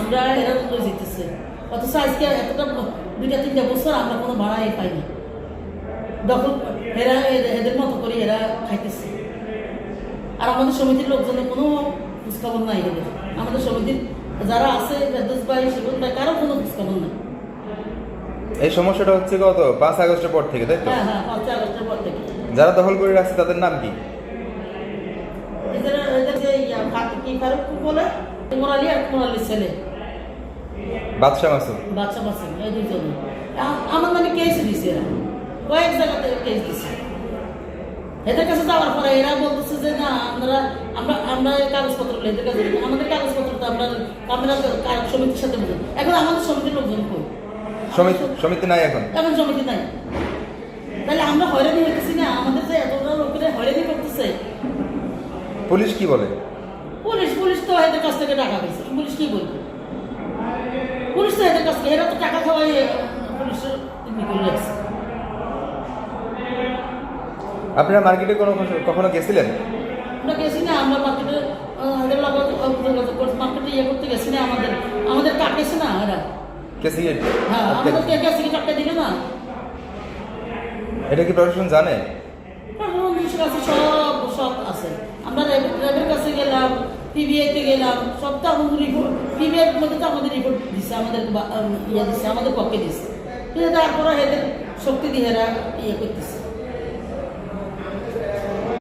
আমরা এরা লয়ে যেতেছে, অথচ আজকে এতটা 2-3 বছর আমরা কোনো ভাড়াই পাইনি। দখল এরা এদের মতো করে এরা খাইতেছে। আর আমাদের সমিতির লোকজনের কোনো খোঁজখবর নাই এদের। আমাদের সমিতির যারা আছে ফেরদৌস ভাই, শিবন ভাই, কারো কোনো খোঁজখবর নাই। এই সমস্যাটা হচ্ছে কত 5 আগস্টের পর থেকে, তাই তো? হ্যাঁ হ্যাঁ, 5 আগস্টের পর থেকে। যারা দখল করে রাখছে তাদের নাম কি? এদের যে কি ফারুক বলে, মোরালি আর মোরালির ছেলে বাদশা মাসুদ। বাচ্চা বাচ্চা এই দুজন আমার নামে কেস দিছে। এরা কয়েক জায়গাতে কেস দিছে। এদের কাছে যাওয়ার পরে এরা বলতেছে যে না, আমরা কাগজপত্র এদের কাছে, আমাদের কাগজপত্র তো আমরা সমিতির সাথে বুঝি। এখন আমাদের সমিতির লোকজন কই? সমিতি নাই এখন সমিতি নাই। তাহলে আমরা হয়রানি হইতেছি না? আমাদের যে এতটা লোকেরা হয়রানি করতেছে। পুলিশ কি বলে? পুলিশ তো এদের কাছ থেকে টাকা পেয়েছে। পুলিশ কি বলবে? পুলিশ তো এদের কাছ থেকে, এরা তো টাকা খাওয়াই পুলিশের করে রাখছে। আপনারা মার্কেটে কখনো গেছিলেন? আমরা গেছি না, আমরা মার্কেটে মার্কেটে ইয়ে করতে গেছি না। আমাদের কাটেছে না এরা। কেসিগেট? হ্যাঁ, আমাদেরকে গেছি টাকা দিলে না। এটা কি প্রশাসন জানে? কাছে সব আছে। আমরা র্যাবের কাছে গেলাম, পিবিআইতে গেলাম, সবটা আমাদের রিপোর্ট, পিবিআই মধ্যে তো আমাদের রিপোর্ট দিচ্ছে, আমাদের ইয়ে দিচ্ছে, আমাদের পক্ষে দিচ্ছে। কিন্তু তারপরে এদের শক্তি দিয়ে এরা ইয়ে করতেছে।